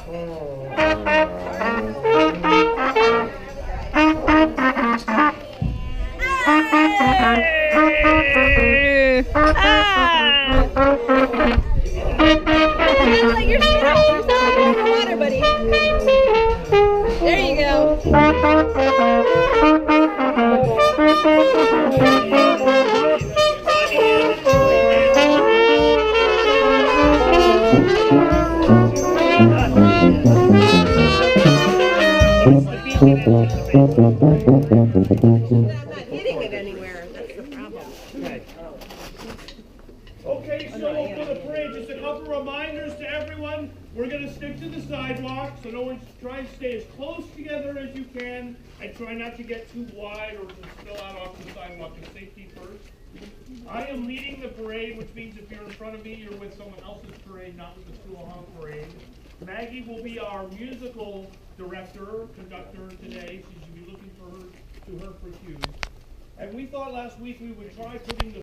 Like you're still in the water, buddy. There you go. I'm not hitting it anywhere. That's the problem. Okay, so for the parade, just a couple reminders to everyone. We're going to stick to the sidewalk, so no one's trying to stay as close together as you can, and try not to get too wide or to spill out off the sidewalk. And safety first. I am leading the parade, which means if you're in front of me, you're with someone else's parade, not with the school HONK parade. Maggie will be our musical director, conductor today, so you should be looking to her for cues. And we thought last week we would try putting the